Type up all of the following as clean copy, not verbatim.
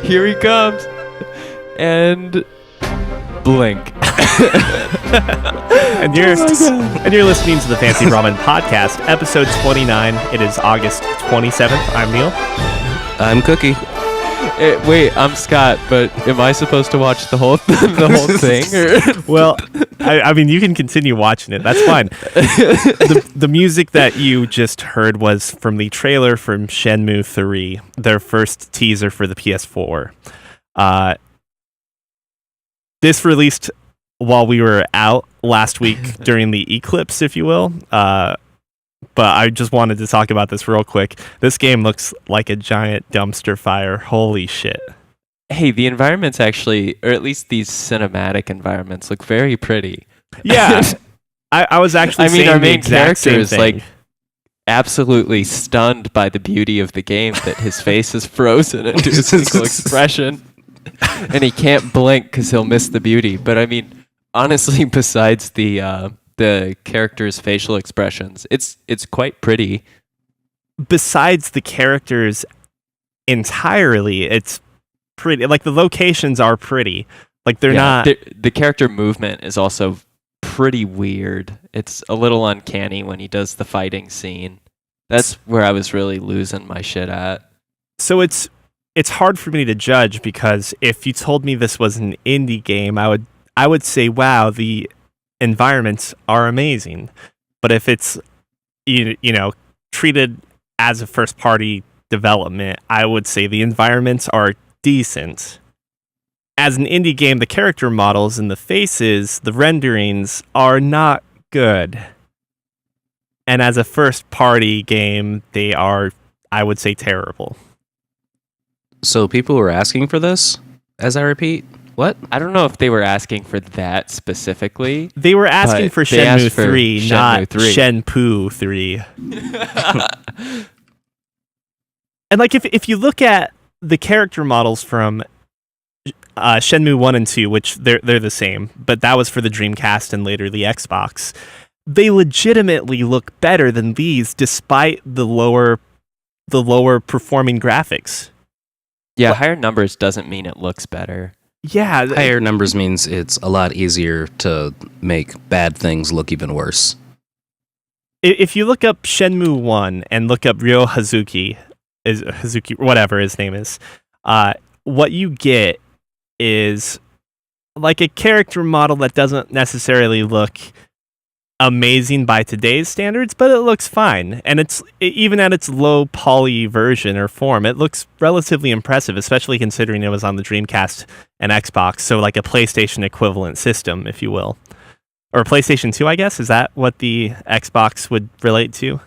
Here he comes. And blink. and you're listening to the Fancy Ramen Podcast, episode 29. It is August 27th. I'm Neil. I'm Cookie. Wait, I'm Scott, but am I supposed to watch the whole thing? Well, I mean, you can continue watching it. That's fine. The music that you just heard was from the trailer from Shenmue III, their first teaser for the PS4. This released while we were out last week during the Eclipse, if you will. But I just wanted to talk about this real quick. This game looks like a giant dumpster fire. Holy shit. Hey, the environments actually, or at least these cinematic environments, look very pretty. Yeah. I was actually saying our the main exact character same is thing. like absolutely stunned by the beauty of the game, that his face is frozen into a single expression. And he can't blink because he'll miss the beauty. But I mean, honestly, besides the character's facial expressions, it's quite pretty. Besides the characters entirely, it's pretty. Like, the locations are pretty. Like, they're not... The character movement is also pretty weird. It's a little uncanny when he does the fighting scene. That's where I was really losing my shit at. So it's hard for me to judge, because if you told me this was an indie game, I would say, wow, the environments are amazing. But if it's you know, treated as a first party development, I would say the environments are decent. As an indie game, the character models and the faces, the renderings are not good. And as a first party game, they are, I would say, terrible. So people were asking for this, as I repeat? What? I don't know if they were asking for that specifically. They were asking for Shenmue 3, Shenmue not 3. Shenpoo 3. And like, if you look at the character models from Shenmue 1 and 2, which they're the same, but that was for the Dreamcast and later the Xbox, they legitimately look better than these, despite the lower performing graphics. Yeah, higher numbers doesn't mean it looks better. Yeah. Higher numbers means it's a lot easier to make bad things look even worse. If you look up Shenmue 1 and look up Ryo Hazuki, whatever his name is, what you get is like a character model that doesn't necessarily look amazing by today's standards, but it looks fine. And even at its low poly version or form, it looks relatively impressive, especially considering it was on the Dreamcast and Xbox, so like a PlayStation equivalent system, if you will. Or PlayStation 2, I guess? Is that what the Xbox would relate to?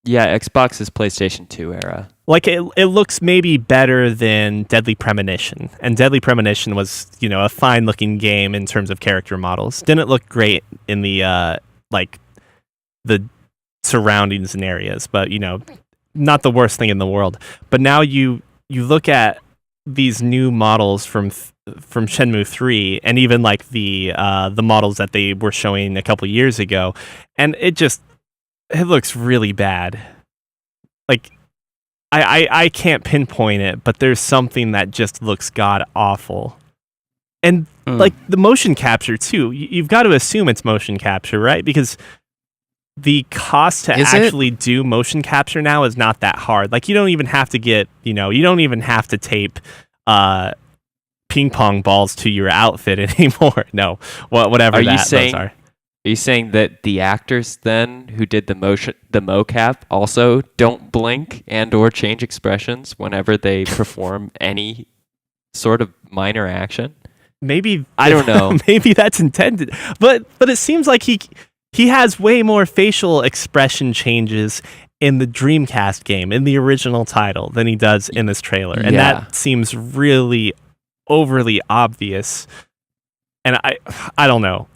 Yeah, Xbox is PlayStation 2 era. Like, it looks maybe better than Deadly Premonition. And Deadly Premonition was, a fine-looking game in terms of character models. Didn't look great in the, the surroundings and areas, but, not the worst thing in the world. But now you look at these new models from Shenmue 3, and even, like, the models that they were showing a couple years ago, and it looks really bad. Like, I can't pinpoint it, but there's something that just looks god-awful. And, like, the motion capture, too. You've got to assume it's motion capture, right? Because the cost to actually do motion capture now is not that hard. Like, you don't even have to get, you don't even have to tape ping pong balls to your outfit anymore. No, whatever those are. Are you saying that the actors then who did the mocap also don't blink and or change expressions whenever they perform any sort of minor action? Maybe I don't know. Maybe that's intended, but it seems like he has way more facial expression changes in the Dreamcast game, in the original title, than he does in this trailer, and that seems really overly obvious. And I don't know.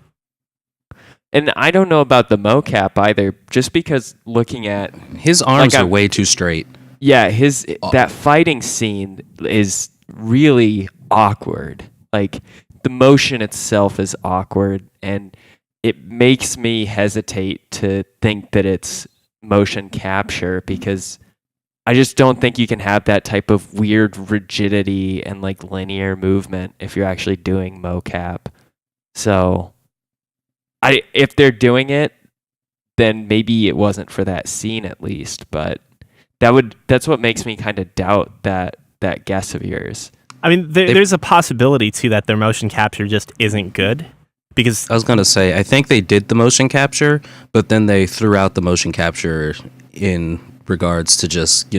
And I don't know about the mocap either, just because looking at... His arms are way too straight. Yeah, that fighting scene is really awkward. Like, the motion itself is awkward, and it makes me hesitate to think that it's motion capture, because I just don't think you can have that type of weird rigidity and like linear movement if you're actually doing mocap. So if they're doing it, then maybe it wasn't for that scene at least, but that's what makes me kind of doubt that guess of yours. I mean, there's a possibility too that their motion capture just isn't good. Because I was going to say, I think they did the motion capture, but then they threw out the motion capture in regards to just,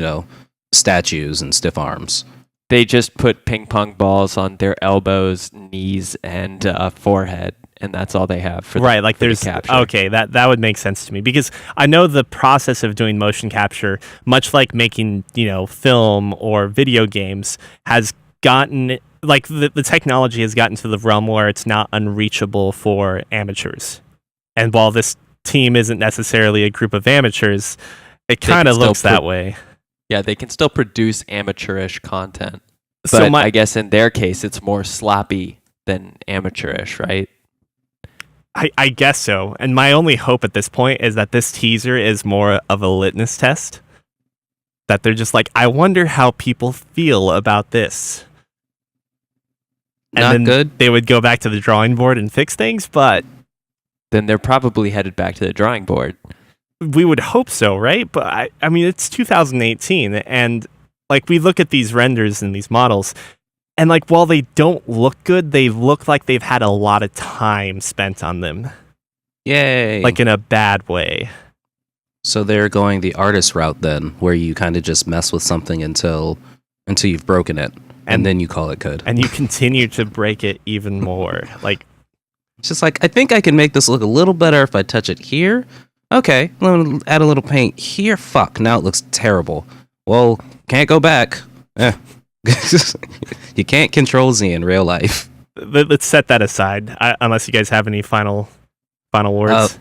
statues and stiff arms. They just put ping pong balls on their elbows, knees, and forehead, and that's all they have for the capture. Okay, that would make sense to me, because I know the process of doing motion capture, much like making, film or video games, has gotten... Like, the technology has gotten to the realm where it's not unreachable for amateurs. And while this team isn't necessarily a group of amateurs, it kind of looks that way. Yeah, they can still produce amateurish content. But I guess in their case, it's more sloppy than amateurish, right? I guess so. And my only hope at this point is that this teaser is more of a litmus test. That they're just like, I wonder how people feel about this. And Not then good. They would go back to the drawing board and fix things, but then they're probably headed back to the drawing board. We would hope so, right? But I mean, it's 2018, and like we look at these renders and these models, and like while they don't look good, they look like they've had a lot of time spent on them. Yay! Like in a bad way. So they're going the artist route then, where you kind of just mess with something until you've broken it. And then you call it good. And you continue to break it even more. Like, it's just like, I think I can make this look a little better if I touch it here. Okay, let me add a little paint here. Fuck, now it looks terrible. Well, can't go back. You can't control Z in real life. Let's set that aside, unless you guys have any final words.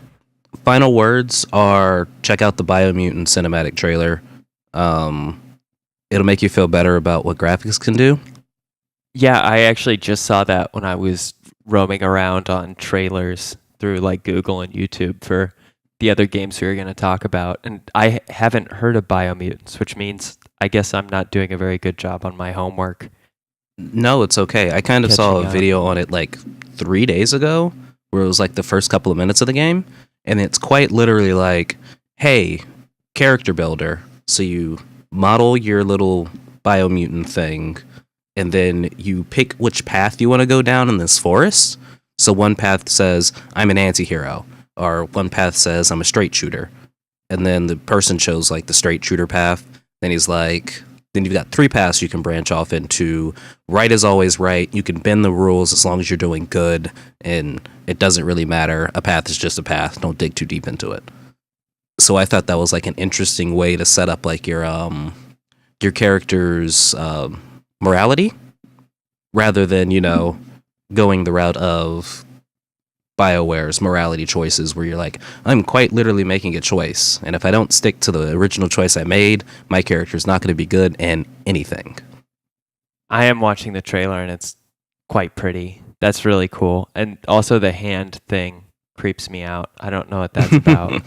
Final words are, check out the Biomutant cinematic trailer. It'll make you feel better about what graphics can do. Yeah, I actually just saw that when I was roaming around on trailers through like Google and YouTube for the other games we were going to talk about. And I haven't heard of Biomutants, which means I guess I'm not doing a very good job on my homework. No, it's okay. I kind of saw a video on it like 3 days ago where it was like the first couple of minutes of the game. And it's quite literally like, hey, character builder. So you model your little biomutant thing, and then you pick which path you want to go down in this forest. So one path says, I'm an anti-hero, or one path says, I'm a straight shooter. And then the person chose like the straight shooter path. Then he's like, then you've got 3 paths you can branch off into. Right is always right. You can bend the rules as long as you're doing good, and it doesn't really matter. A path is just a path. Don't dig too deep into it. So I thought that was like an interesting way to set up like your character's morality, rather than going the route of BioWare's morality choices, where you're like, I'm quite literally making a choice, and if I don't stick to the original choice I made, my character's not going to be good in anything. I am watching the trailer and it's quite pretty. That's really cool, and also the hand thing creeps me out. I don't know what that's about.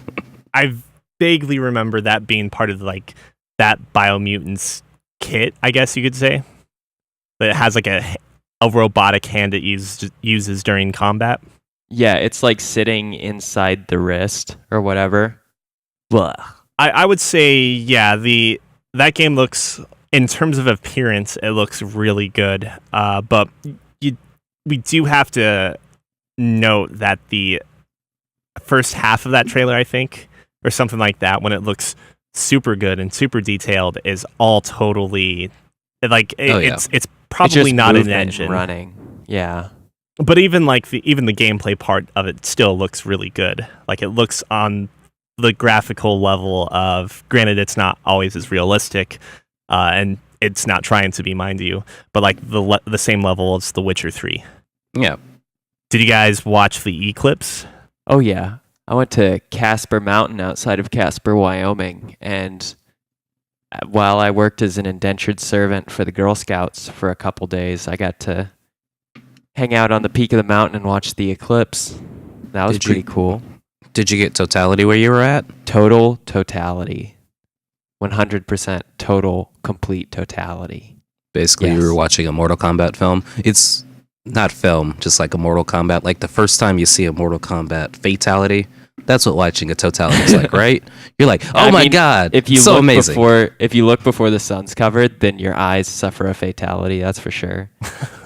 I vaguely remember that being part of like that Biomutants kit, I guess you could say. That it has like a robotic hand it uses during combat. Yeah, it's like sitting inside the wrist or whatever. Blah. I would say, yeah, that game looks, in terms of appearance, it looks really good. But we do have to note that the first half of that trailer, I think, or something like that, when it looks super good and super detailed, is all totally like it's probably not an engine running. Yeah. But even the gameplay part of it still looks really good. Like, it looks on the graphical level of, granted, it's not always as realistic, and it's not trying to be, mind you, but like the same level as The Witcher 3. Yeah. Did you guys watch the Eclipse? Oh yeah, I went to Casper Mountain outside of Casper, Wyoming, and while I worked as an indentured servant for the Girl Scouts for a couple days, I got to hang out on the peak of the mountain and watch the eclipse. That was pretty cool. Did you get totality where you were at? Totality. 100% total, complete totality. Basically, Yes. you were watching a Mortal Kombat film. It's not film, just like a Mortal Kombat. Like the first time you see a Mortal Kombat fatality, that's what watching a totality is like, right? You're like, oh my god, if you so look amazing. if you look before the sun's covered, then your eyes suffer a fatality. That's for sure.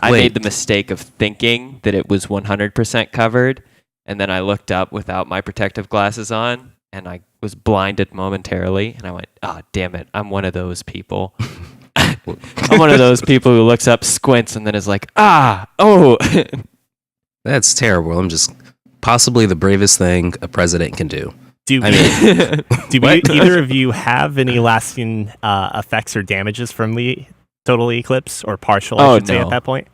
I Wait. made the mistake of thinking that it was 100% covered, and then I looked up without my protective glasses on, and I was blinded momentarily, and I went, "Ah, damn it! I'm one of those people." I'm one of those people who looks up, squints, and then is like, "Oh." That's terrible. I'm just possibly the bravest thing a president can do. Do either of you have any lasting effects or damages from the total eclipse, or partial? I should say at that point.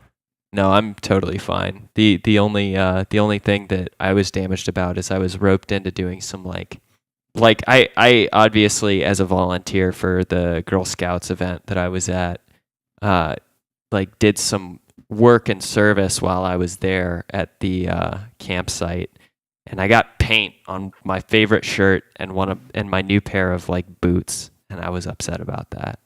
No, I'm totally fine. The only thing that I was damaged about is I was roped into doing some like I obviously, as a volunteer for the Girl Scouts event that I was at, like did some work and service while I was there at the campsite, and I got paint on my favorite shirt and my new pair of like boots, and I was upset about that.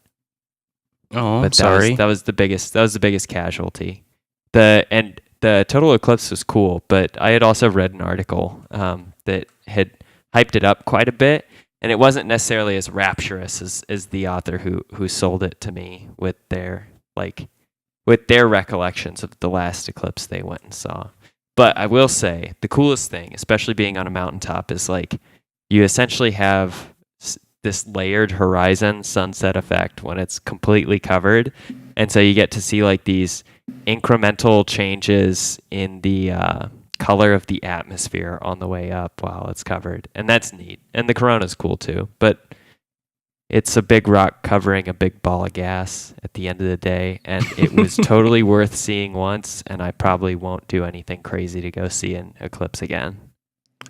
Oh, But sorry. that was the biggest casualty. The total eclipse was cool, but I had also read an article that had hyped it up quite a bit, and it wasn't necessarily as rapturous as the author who sold it to me with their recollections of the last eclipse they went and saw. But I will say the coolest thing, especially being on a mountaintop, is like you essentially have this layered horizon sunset effect when it's completely covered, and so you get to see like these incremental changes in the color of the atmosphere on the way up while it's covered, and that's neat. And the corona's cool too, but it's a big rock covering a big ball of gas at the end of the day, and it was totally worth seeing once, and I probably won't do anything crazy to go see an eclipse again.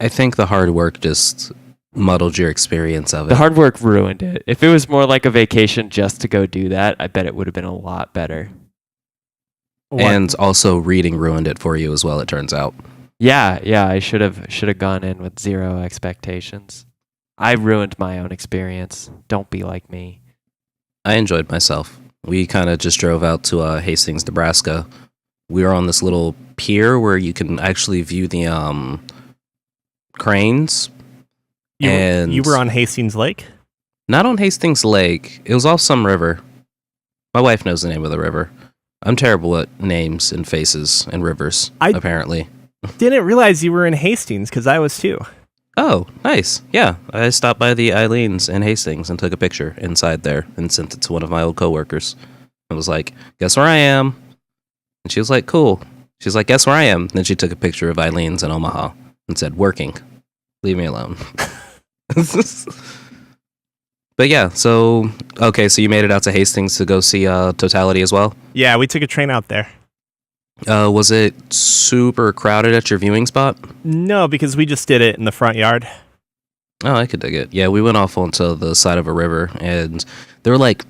I think the hard work just muddled your experience of it. The hard work ruined it. If it was more like a vacation just to go do that, I bet it would have been a lot better. And also reading ruined it for you as well, it turns out. Yeah, I should have gone in with zero expectations. I ruined my own experience. Don't be like me. I enjoyed myself. We kind of just drove out to Hastings, Nebraska. We were on this little pier where you can actually view the cranes. You were on Hastings Lake? Not on Hastings Lake. It was off some river. My wife knows the name of the river. I'm terrible at names and faces and rivers, apparently. Didn't realize you were in Hastings, because I was too. Oh, nice. Yeah, I stopped by the Eileen's in Hastings and took a picture inside there and sent it to one of my old coworkers. I was like, guess where I am? And she was like, cool. She was like, guess where I am? Then she took a picture of Eileen's in Omaha and said, working. Leave me alone. But yeah, so you made it out to Hastings to go see Totality as well? Yeah, we took a train out there. Was it super crowded at your viewing spot? No, because we just did it in the front yard. Oh, I could dig it. Yeah, we went off onto the side of a river, and there were like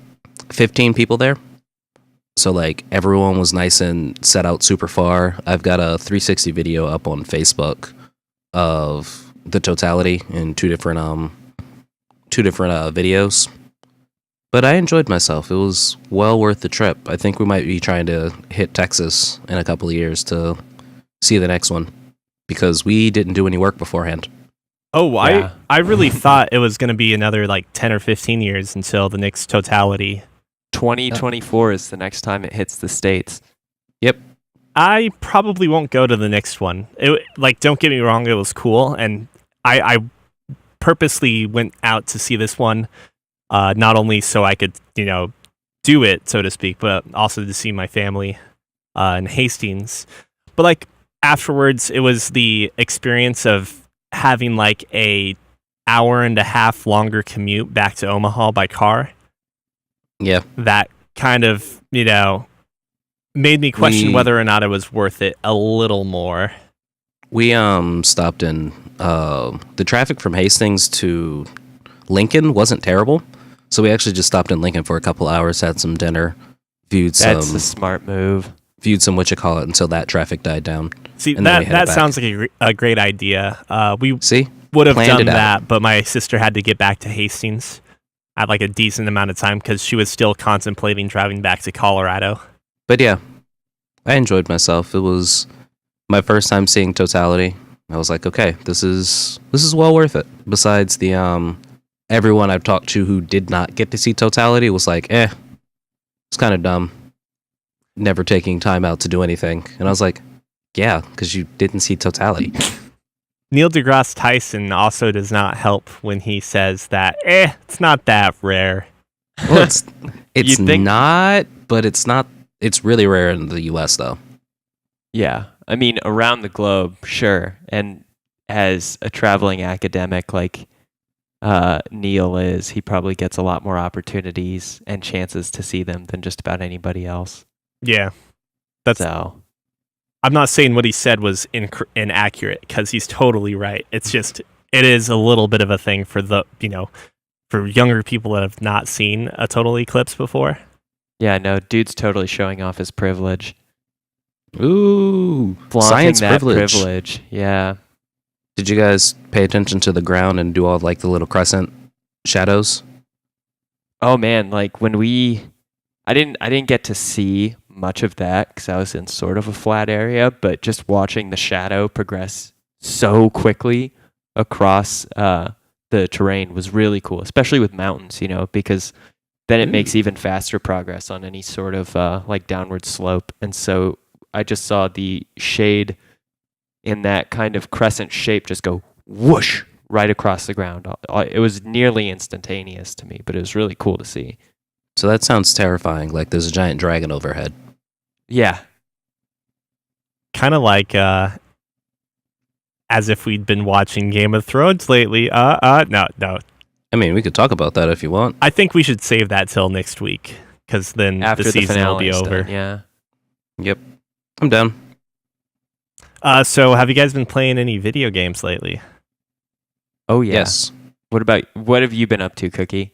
15 people there. So like everyone was nice and set out super far. I've got a 360 video up on Facebook of the Totality in two different videos. But I enjoyed myself. It was well worth the trip. I think we might be trying to hit Texas in a couple of years to see the next one, because we didn't do any work beforehand. Oh, Yeah. I really thought it was going to be another like 10 or 15 years until the next Totality. 2024 is the next time it hits the States. Yep. I probably won't go to the next one. Don't get me wrong, it was cool, and I purposely went out to see this one, not only so I could, do it, so to speak, but also to see my family in Hastings. But like afterwards, it was the experience of having like a hour and a half longer commute back to Omaha by car. Yeah. That kind of, made me question whether or not it was worth it a little more. We stopped in the traffic from Hastings to Lincoln wasn't terrible, so we actually just stopped in Lincoln for a couple hours, had some dinner, That's a smart move. viewed some until that traffic died down. See, And then we that headed back. sounds like a great idea. We See, would have Planned done it out. that, but my sister had to get back to Hastings. at like a decent amount of time because she was still contemplating driving back to Colorado. But yeah, I enjoyed myself. It was my first time seeing Totality. I was like, okay, this is well worth it. Besides the everyone I've talked to who did not get to see Totality was like, it's kind of dumb. Never taking time out to do anything. And I was like, yeah, because you didn't see Totality. Neil deGrasse Tyson also does not help when he says that, it's not that rare. Well, it's not, but it's not. It's really rare in the U.S. though. Yeah, I mean, around the globe, sure. And as a traveling academic like Neil is, he probably gets a lot more opportunities and chances to see them than just about anybody else. Yeah, so. I'm not saying what he said was inaccurate because he's totally right. It's just it is a little bit of a thing for for younger people that have not seen a total eclipse before. Yeah, no, dude's totally showing off his privilege. Ooh, flaunting science that privilege. Yeah. Did you guys pay attention to the ground and do all like the little crescent shadows? Oh man, like when I didn't get to see much of that because I was in sort of a flat area, but just watching the shadow progress so quickly across the terrain was really cool, especially with mountains, because then it makes even faster progress on any sort of like downward slope. And so I just saw the shade in that kind of crescent shape just go whoosh right across the ground. It was nearly instantaneous to me, but it was really cool to see. So that sounds terrifying, like there's a giant dragon overhead. Yeah. Kind of like as if we'd been watching Game of Thrones lately. No. I mean, we could talk about that if you want. I think we should save that till next week because then after the season will be over. Done, yeah. Yep. I'm down. So have you guys been playing any video games lately? Oh yeah. Yes. What have you been up to, Cookie?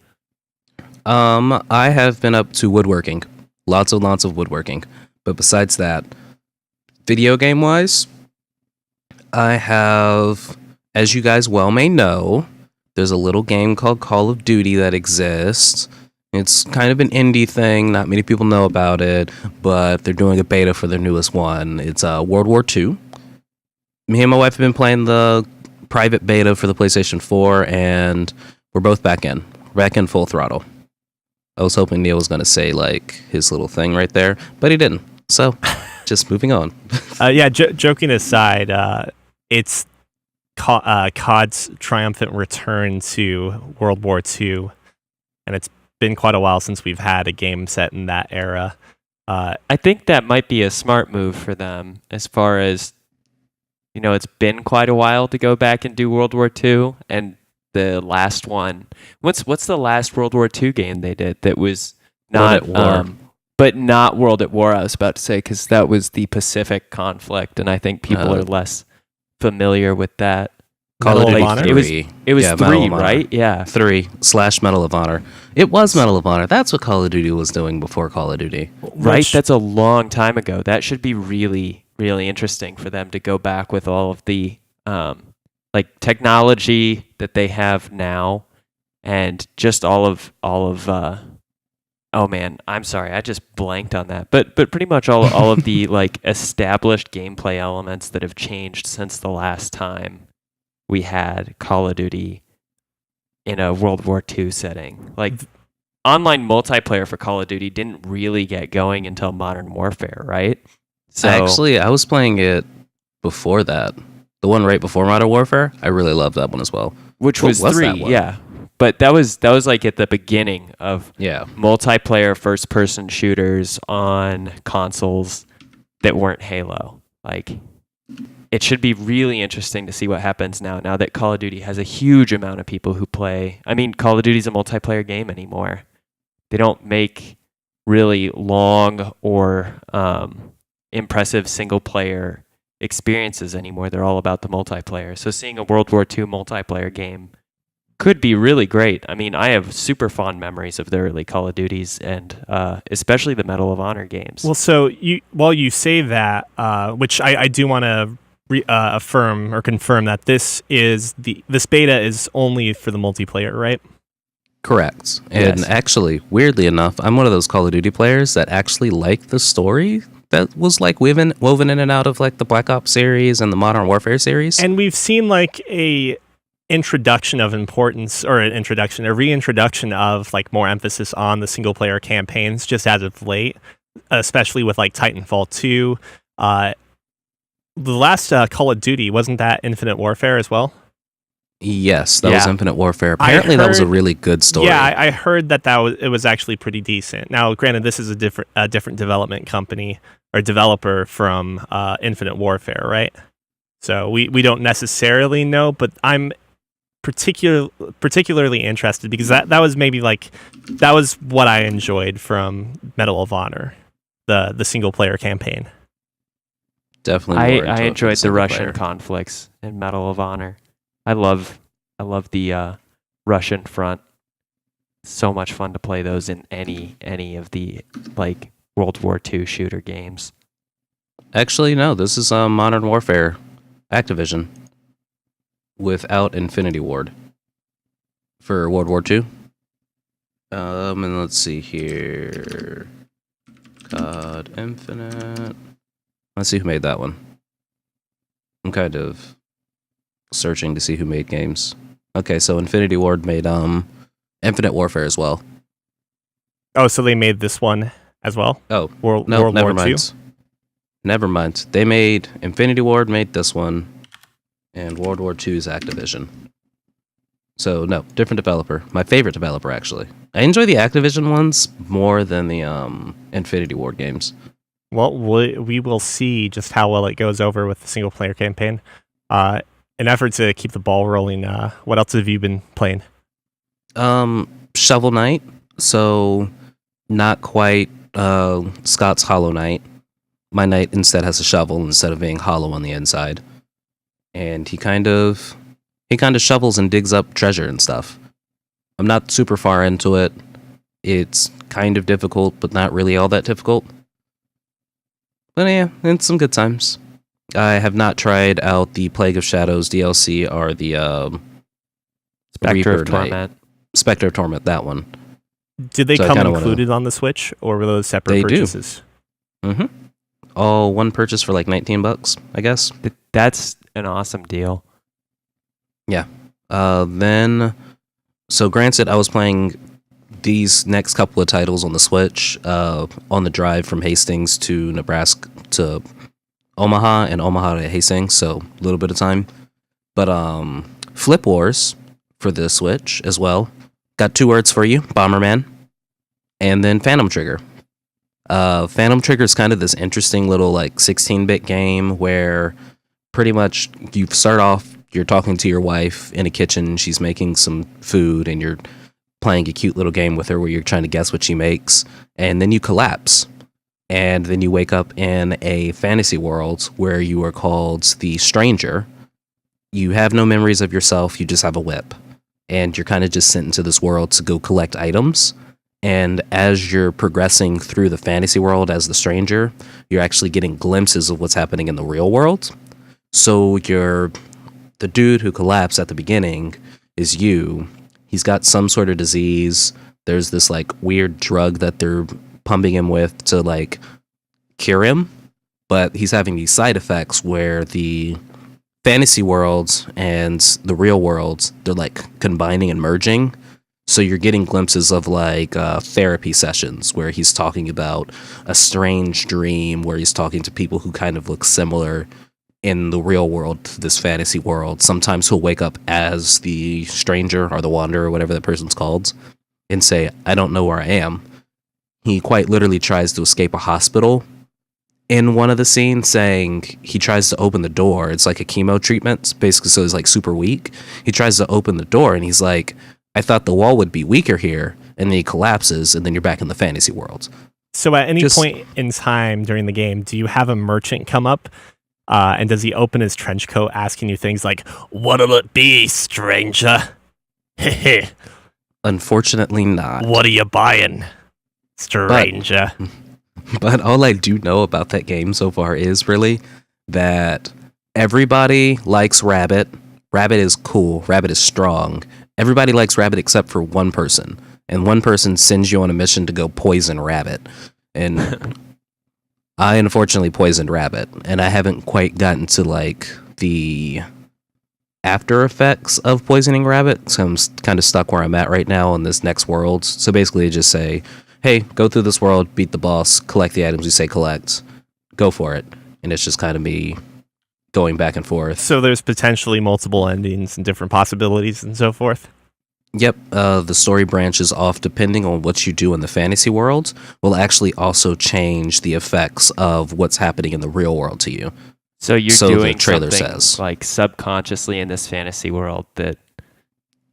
I have been up to woodworking. Lots of woodworking. But besides that, video game wise, I have, as you guys well may know, there's a little game called Call of Duty that exists. It's kind of an indie thing. Not many people know about it, but they're doing a beta for their newest one. It's World War II. Me and my wife have been playing the private beta for the PlayStation 4, and we're both back in full throttle. I was hoping Neil was going to say like his little thing right there, but he didn't. So, just moving on. Joking aside, it's COD's triumphant return to World War II, and it's been quite a while since we've had a game set in that era. I think that might be a smart move for them as far as, it's been quite a while to go back and do World War II, and the last one. What's the last World War II game they did that was not World at War? But not World at War, I was about to say, because that was the Pacific conflict, and I think people are less familiar with that. Call of Duty 3. It was 3, right? Yeah. 3/Medal of Honor. It was Medal of Honor. That's what Call of Duty was doing before Call of Duty. Right? That's a long time ago. That should be really, really interesting for them to go back with all of the like technology that they have now, and just all of oh man, I'm sorry, I just blanked on that. But pretty much all of the like established gameplay elements that have changed since the last time we had Call of Duty in a World War II setting. Like online multiplayer for Call of Duty didn't really get going until Modern Warfare, right? So actually, I was playing it before that. The one right before Modern Warfare, I really loved that one as well. Which was 3, yeah. But that was like at the beginning of multiplayer first-person shooters on consoles that weren't Halo. Like, it should be really interesting to see what happens now that Call of Duty has a huge amount of people who play. I mean, Call of Duty's a multiplayer game anymore. They don't make really long or impressive single-player experiences anymore. They're all about the multiplayer. So seeing a World War II multiplayer game could be really great. I mean, I have super fond memories of the early Call of Duties and especially the Medal of Honor games. Well, so while you say that, which I do want to affirm or confirm that this beta is only for the multiplayer, right? Correct. And Yes. actually, weirdly enough, I'm one of those Call of Duty players that actually like the story that was like woven in and out of like the Black Ops series and the Modern Warfare series. And we've seen like a introduction of importance, or a reintroduction of like more emphasis on the single player campaigns just as of late, especially with like Titanfall 2. The last Call of Duty, wasn't that Infinite Warfare as well? Yes, that was Yeah. Infinite Warfare. Apparently, that was a really good story. Yeah, I heard that it was actually pretty decent. Now, granted, this is a different development company or developer from Infinite Warfare, right? So we don't necessarily know, but I'm particularly interested because that was maybe like that was what I enjoyed from Medal of Honor, the single player campaign. Definitely. I enjoyed the Russian conflicts in Medal of Honor. I love the Russian front. So much fun to play those in any of the like World War II shooter games. Actually, no. This is Modern Warfare, Activision, without Infinity Ward for World War II. And let's see here. COD Infinite. Let's see who made that one. I'm kind of searching to see who made games. Okay, so Infinity Ward made Infinite Warfare as well. Oh, so they made this one as well? Oh, World no, War never II? mind. Never mind. They made Infinity Ward made this one, and World War II's Activision. So no, different developer. My favorite developer, actually. I enjoy the Activision ones more than the Infinity Ward games. Well, we will see just how well it goes over with the single player campaign. In effort to keep the ball rolling, what else have you been playing? Shovel Knight. So not quite Scott's Hollow Knight. My knight instead has a shovel instead of being hollow on the inside. And he kind of shovels and digs up treasure and stuff. I'm not super far into it. It's kind of difficult, but not really all that difficult. But yeah, it's some good times. I have not tried out the Plague of Shadows DLC or the Spectre of Reaper Knight. Torment. Spectre of Torment, that one. Did they So I come kinda included on the Switch, or were those separate They do. purchases? Mm-hmm. All one purchase for like $19, I guess. That's an awesome deal. Then, so granted, I was playing these next couple of titles on the Switch on the drive from Hastings to Nebraska to Omaha and Omaha to Hastings, so a little bit of time. But Flip Wars for the Switch as well. Got 2 words for you, Bomberman, and then Phantom Trigger. Phantom Trigger is kind of this interesting little like 16-bit game where pretty much you start off, you're talking to your wife in a kitchen, she's making some food, and you're playing a cute little game with her where you're trying to guess what she makes, and then you collapse. And then you wake up in a fantasy world where you are called the Stranger. You have no memories of yourself, you just have a whip. And you're kind of just sent into this world to go collect items. And as you're progressing through the fantasy world as the Stranger, you're actually getting glimpses of what's happening in the real world. So the dude who collapsed at the beginning is you. He's got some sort of disease. There's this like weird drug that they're pumping him with to like cure him, but he's having these side effects where the fantasy world and the real world, they're like combining and merging. So you're getting glimpses of like therapy sessions where he's talking about a strange dream, where he's talking to people who kind of look similar in the real world to this fantasy world. Sometimes he'll wake up as the Stranger or the Wanderer, whatever that person's called, and say, I don't know where I am. He quite literally tries to escape a hospital in one of the scenes, saying he tries to open the door. It's like a chemo treatment, basically, so he's like super weak. He tries to open the door and he's like, I thought the wall would be weaker here. And then he collapses, and then you're back in the fantasy world. So at any point in time during the game, do you have a merchant come up? And does he open his trench coat asking you things like, what'll it be, stranger? Hehe. Unfortunately not. What are you buying, stranger? But all I do know about that game so far is really that everybody likes Rabbit. Rabbit is cool. Rabbit is strong. Everybody likes Rabbit except for one person, and one person sends you on a mission to go poison Rabbit, and I unfortunately poisoned Rabbit, and I haven't quite gotten to like the after effects of poisoning Rabbit, so I'm kind of stuck where I'm at right now in this next world. So basically, just say, hey, go through this world, beat the boss, collect the items you say collect, go for it, and it's just kind of me going back and forth. So there's potentially multiple endings and different possibilities and so forth? Yep, the story branches off depending on what you do in the fantasy world will actually also change the effects of what's happening in the real world to you. So you're So the doing trailer something says. like subconsciously in this fantasy world that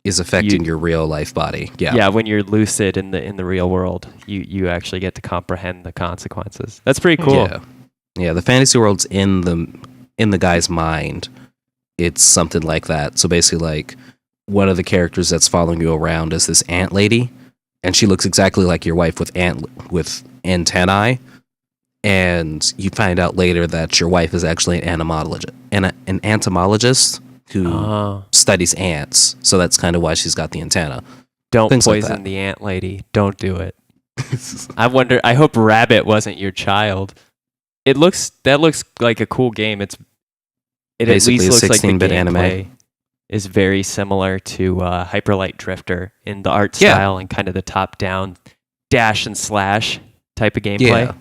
Is affecting your real life body. yeah, when you're lucid in the real world, you actually get to comprehend the consequences. That's pretty cool. Yeah, the fantasy world's in the guy's mind. It's something like that. So basically, like, one of the characters that's following you around is this ant lady, and she looks exactly like your wife with antennae. And you find out later that your wife is actually an entomologist who studies ants. So that's kind of why she's got the antenna. Don't Things like poison that. the ant lady. Don't do it. I hope Rabbit wasn't your child. That looks like a cool game. It Basically at least a looks like the 16-bit anime. gameplay is very similar to Hyper Light Drifter in the art style and kind of the top-down dash and slash type of gameplay. Yeah.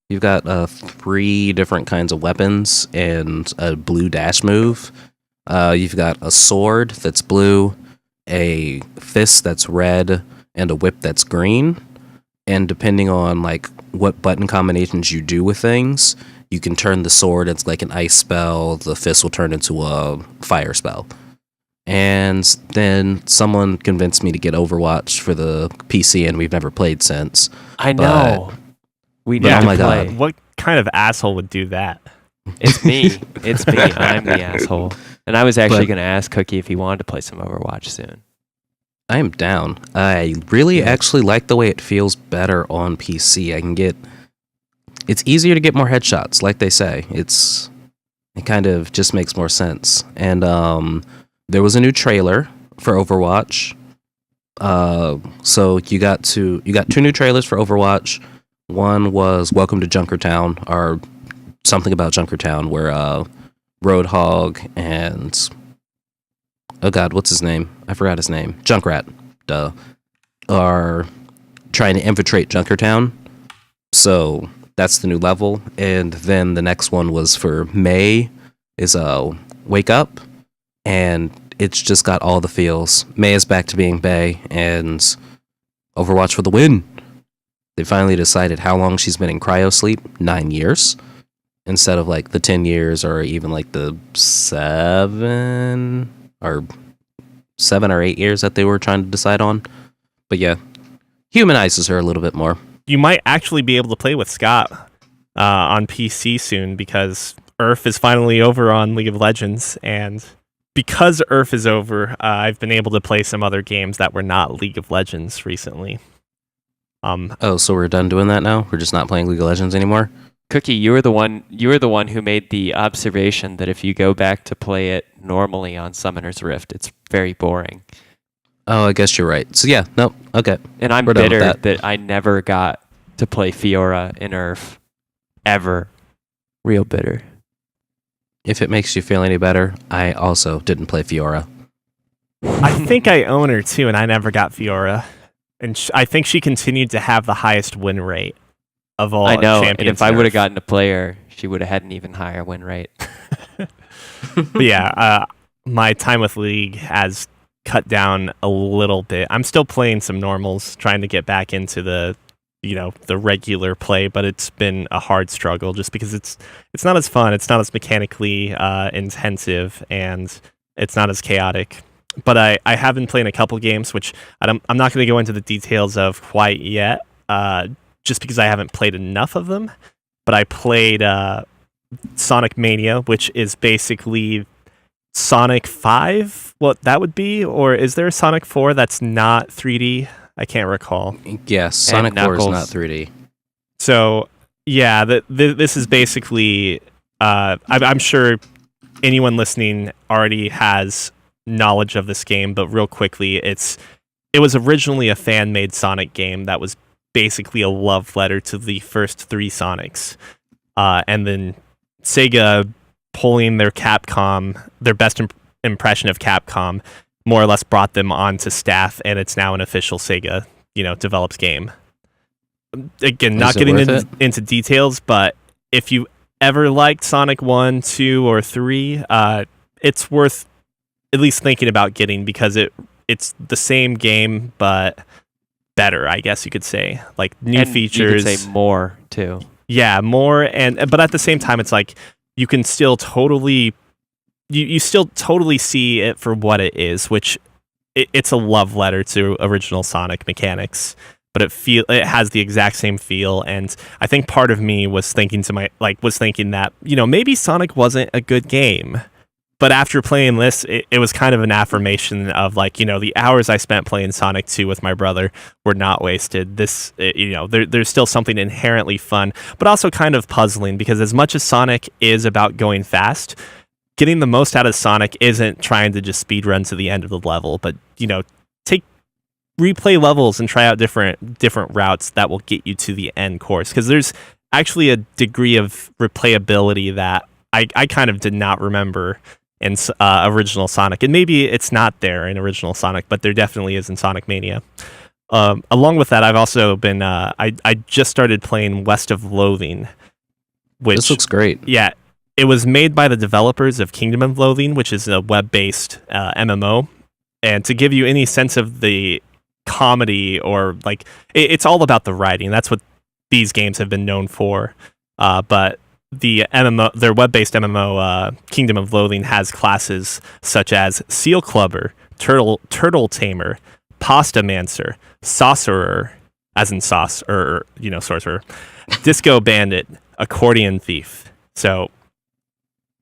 You've got 3 different kinds of weapons and a blue dash move. You've got a sword that's blue, a fist that's red, and a whip that's green. And depending on like what button combinations you do with things, you can turn the sword into like an ice spell, the fist will turn into a fire spell. And then someone convinced me to get Overwatch for the PC, and we've never played since. I know. We need oh to my play. God. What kind of asshole would do that? It's me. It's me. I'm the asshole. And I was actually going to ask Cookie if he wanted to play some Overwatch soon. I am down. I really actually like the way it feels better on PC. It's easier to get more headshots, like they say. It kind of just makes more sense. And there was a new trailer for Overwatch. So you got 2 new trailers for Overwatch. One was Welcome to Junkertown, or something about Junkertown, where Roadhog and oh god, what's his name? I forgot his name. Junkrat, are trying to infiltrate Junkertown. So that's the new level. And then the next one was for May, is Wake Up, and it's just got all the feels. May is back to being Bay, and Overwatch for the win. They finally decided how long she's been in cryo sleep. 9 years. Instead of like the 10 years or even like the 7 or 8 years that they were trying to decide on. But yeah, humanizes her a little bit more. You might actually be able to play with Scott on PC soon, because Earth is finally over on League of Legends, and because Earth is over, I've been able to play some other games that were not League of Legends recently. So we're done doing that now? We're just not playing League of Legends anymore? Cookie, you were the one who made the observation that if you go back to play it normally on Summoner's Rift, it's very boring. Oh, I guess you're right. So yeah, nope, okay. And I'm We're done with bitter that. that I never got to play Fiora in Earth ever. Real bitter. If it makes you feel any better, I also didn't play Fiora. I think I own her too, and I never got Fiora. And I think she continued to have the highest win rate of all I know, champions. and if I would have gotten to play her, she would have had an even higher win rate. But yeah, my time with League has cut down a little bit. I'm still playing some normals, trying to get back into the regular play, but it's been a hard struggle just because it's not as fun, it's not as mechanically intensive, and it's not as chaotic. But I have been playing a couple games, which I'm not going to go into the details of quite yet, just because I haven't played enough of them. But I played Sonic Mania, which is basically Sonic 5, what that would be, or is there a Sonic 4 that's not 3D? I can't recall. Yes, Sonic 4 is not 3D. So, yeah, this is basically... I'm sure anyone listening already has knowledge of this game, but real quickly, it was originally a fan-made Sonic game that was basically a love letter to the first 3 Sonics. And then Sega pulling their best impression of Capcom, more or less brought them onto staff, and it's now an official Sega, developed game. Again, not getting into details, but if you ever liked Sonic 1, 2, or 3, it's worth at least thinking about getting, because it's the same game, but better, I guess you could say. Like, new features. You could say more, too. Yeah, more, but at the same time, it's like, you can still totally... You still totally see it for what it is, which it's a love letter to original Sonic mechanics, but it has the exact same feel. And I think part of me was thinking that maybe Sonic wasn't a good game, but after playing this, it was kind of an affirmation of the hours I spent playing Sonic 2 with my brother were not wasted. This there's still something inherently fun, but also kind of puzzling, because as much as Sonic is about going fast, getting the most out of Sonic isn't trying to just speed run to the end of the level, but replay levels and try out different routes that will get you to the end course. Because there's actually a degree of replayability that I kind of did not remember in original Sonic, and maybe it's not there in original Sonic, but there definitely is in Sonic Mania. Along with that, I've also been I just started playing West of Loathing, which this looks great. Yeah. It was made by the developers of Kingdom of Loathing, which is a web-based MMO. And to give you any sense of the comedy, or it's all about the writing. That's what these games have been known for. But the MMO, their web-based MMO, Kingdom of Loathing, has classes such as Seal Clubber, Turtle Tamer, Pasta Mancer, Sorcerer, as in sauce, or sorcerer, Disco Bandit, Accordion Thief. So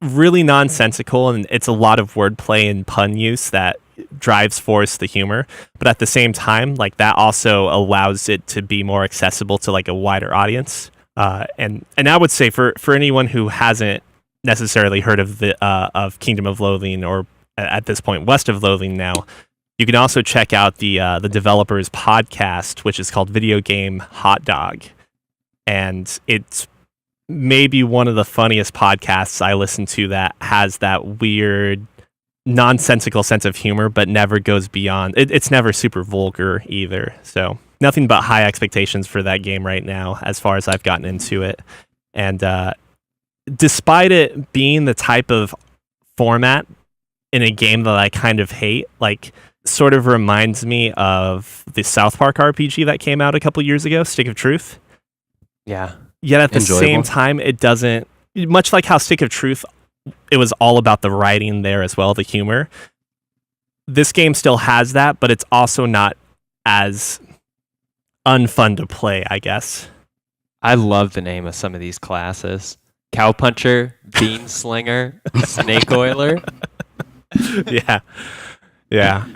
really nonsensical, and it's a lot of wordplay and pun use that drives forth the humor, but at the same time, that also allows it to be more accessible to a wider audience. And I would say for anyone who hasn't necessarily heard of of Kingdom of Loathing, or at this point West of Loathing now, you can also check out the developers' podcast, which is called Video Game Hot Dog, and it's maybe one of the funniest podcasts I listen to that has that weird, nonsensical sense of humor, but never goes beyond. It's never super vulgar either. So nothing but high expectations for that game right now, as far as I've gotten into it. And despite it being the type of format in a game that I kind of hate, sort of reminds me of the South Park RPG that came out a couple years ago, Stick of Truth. Yeah. Yet at the Enjoyable. same time, it doesn't, much like how Stick of Truth, it was all about the writing there as well, the humor. This game still has that, but it's also not as unfun to play, I guess. I love the name of some of these classes. Cowpuncher, Bean Slinger, Snake Oiler. Yeah. Yeah.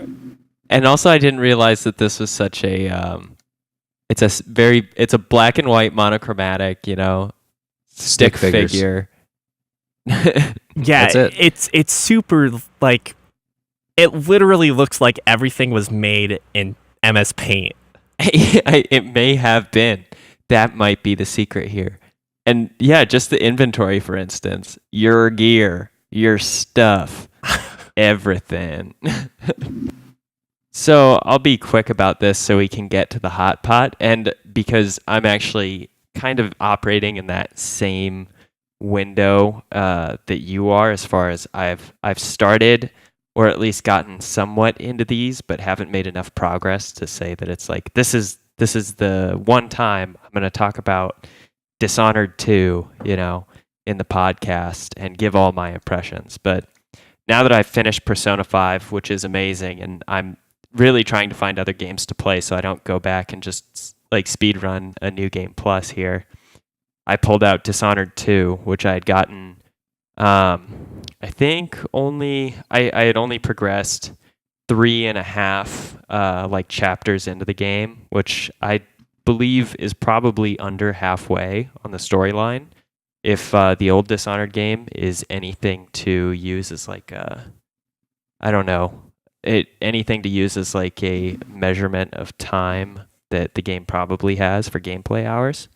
And also, I didn't realize that this was such a... it's a black and white monochromatic, stick figure. Yeah, That's it. It's super, it literally looks like everything was made in MS Paint. It may have been. That might be the secret here. And yeah, just the inventory, for instance. Your gear, your stuff, everything. So I'll be quick about this so we can get to the hot pot. And because I'm actually kind of operating in that same window that you are, as far as I've started, or at least gotten somewhat into these, but haven't made enough progress to say that it's this is the one time I'm going to talk about Dishonored 2, in the podcast and give all my impressions. But now that I've finished Persona 5, which is amazing, and I'm really trying to find other games to play so I don't go back and just speed run a new game plus here, I pulled out Dishonored 2, which I had gotten, I think I had only progressed 3.5 chapters into the game, which I believe is probably under halfway on the storyline. If the old Dishonored game is anything to use as I don't know, anything to use as like a measurement of time that the game probably has for gameplay hours.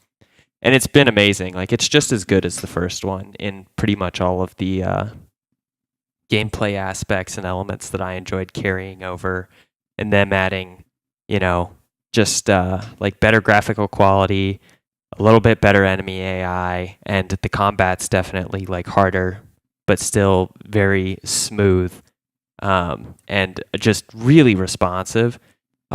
And it's been amazing. Like, it's just as good as the first one in pretty much all of the gameplay aspects and elements that I enjoyed carrying over, and them adding, just like better graphical quality, a little bit better enemy AI, and the combat's definitely like harder, but still very smooth, and just really responsive.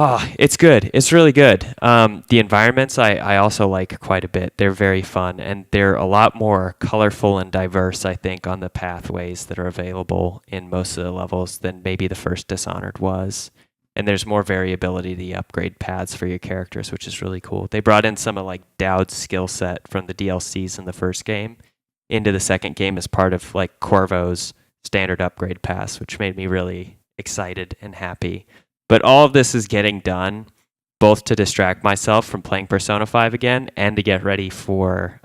Oh, it's good. It's really good. The environments I also like quite a bit. They're very fun, and they're a lot more colorful and diverse, I think, on the pathways that are available in most of the levels than maybe the first Dishonored was. And there's more variability to the upgrade paths for your characters, which is really cool. They brought in some of like Dowd's skill set from the DLCs in the first game into the second game as part of like Corvo's standard upgrade pass, which made me really excited and happy. But all of this is getting done both to distract myself from playing Persona 5 again and to get ready for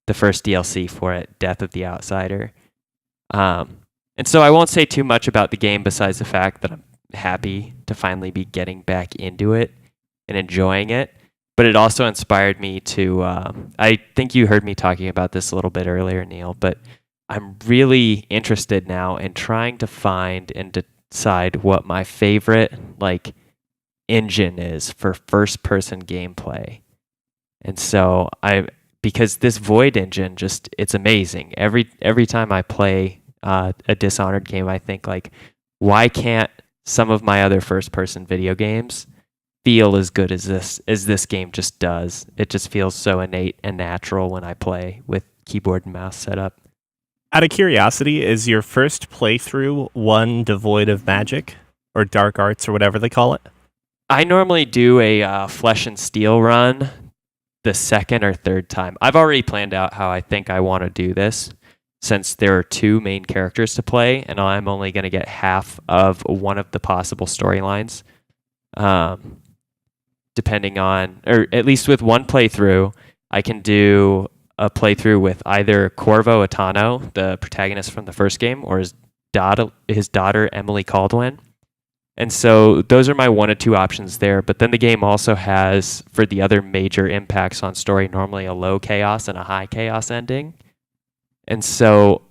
the first DLC for it, Death of the Outsider. And so I won't say too much about the game besides the fact that I'm happy to finally be getting back into it and enjoying it. But it also inspired me to, I think you heard me talking about this a little bit earlier, Neil, but I'm really interested now in trying to find and decide what my favorite like engine is for first person gameplay. And so because this Void engine it's amazing. Every time I play a Dishonored game, I think like, why can't some of my other first person video games feel as good as this game just does? It just feels so innate and natural when I play with keyboard and mouse setup. Out of curiosity, is your first playthrough one devoid of magic or dark arts or whatever they call it? I normally do a Flesh and Steel run the second or third time. I've already planned out how I think I want to do this, since there are two main characters to play, and I'm only going to get half of one of the possible storylines, depending on, or at least with one playthrough, I can do a playthrough with either Corvo Atano, the protagonist from the first game, or his daughter Emily Caldwin. And so those are my one or two options there. But then the game also has, for the other major impacts on story, normally a low chaos and a high chaos ending. And so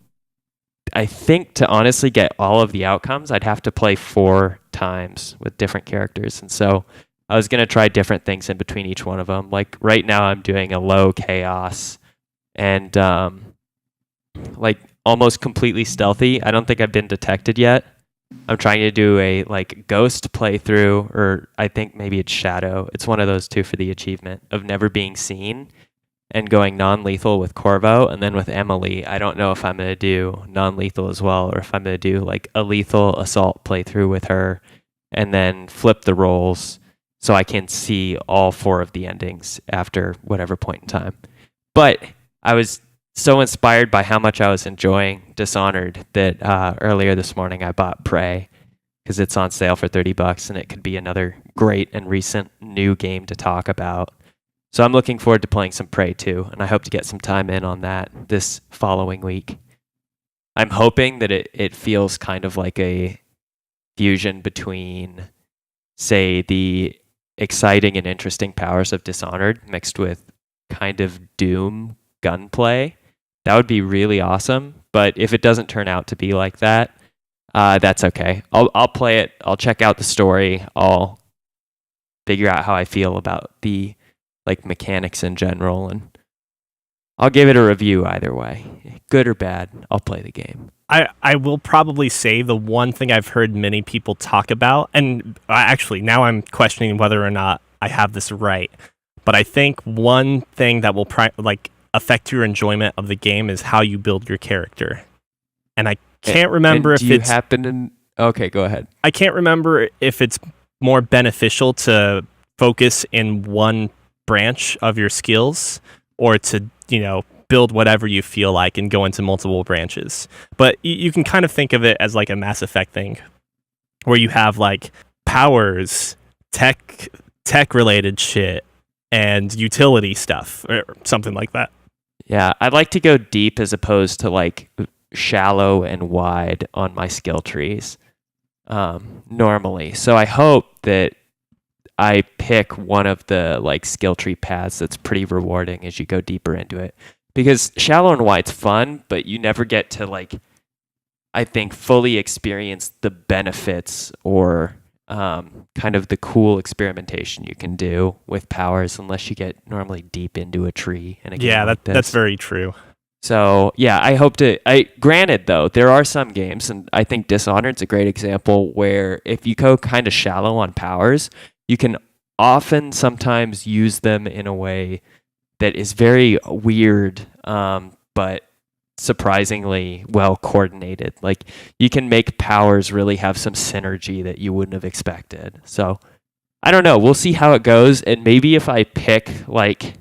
I think to honestly get all of the outcomes, I'd have to play 4 times with different characters. And so I was going to try different things in between each one of them. Like right now I'm doing a low chaos and like almost completely stealthy. I don't think I've been detected yet. I'm trying to do a like ghost playthrough, or I think maybe it's shadow. It's one of those two for the achievement of never being seen, and going non-lethal with Corvo. And then with Emily, I don't know if I'm going to do non-lethal as well, or if I'm going to do like a lethal assault playthrough with her and then flip the roles so I can see all 4 of the endings after whatever point in time. But I was so inspired by how much I was enjoying Dishonored that earlier this morning I bought Prey because it's on sale for $30 and it could be another great and recent new game to talk about. So I'm looking forward to playing some Prey too, and I hope to get some time in on that this following week. I'm hoping that it feels kind of like a fusion between, say, the exciting and interesting powers of Dishonored mixed with kind of Doom gunplay. That would be really awesome. But if it doesn't turn out to be like that, that's okay. I'll play it. I'll check out the story. I'll figure out how I feel about the like mechanics in general, and I'll give it a review either way. Good or bad, I'll play the game. I will probably say the one thing I've heard many people talk about, and actually now I'm questioning whether or not I have this right, but I think one thing that will affect your enjoyment of the game is how you build your character. And I can't remember if it's... Okay, go ahead. I can't remember if it's more beneficial to focus in one branch of your skills or to, build whatever you feel like and go into multiple branches. But you can kind of think of it as like a Mass Effect thing where you have like powers, tech related shit, and utility stuff or something like that. Yeah, I'd like to go deep as opposed to like shallow and wide on my skill trees. normally. So I hope that I pick one of the like skill tree paths that's pretty rewarding as you go deeper into it. Because shallow and wide's fun, but you never get to like, I think, fully experience the benefits or kind of the cool experimentation you can do with powers unless you get normally deep into a tree. And that's very true. So yeah, I hope to. Granted though, there are some games, and I think Dishonored's a great example where if you go kind of shallow on powers, you can often sometimes use them in a way that is very weird, but surprisingly well coordinated. Like you can make powers really have some synergy that you wouldn't have expected. So I don't know. We'll see how it goes, and maybe if I pick like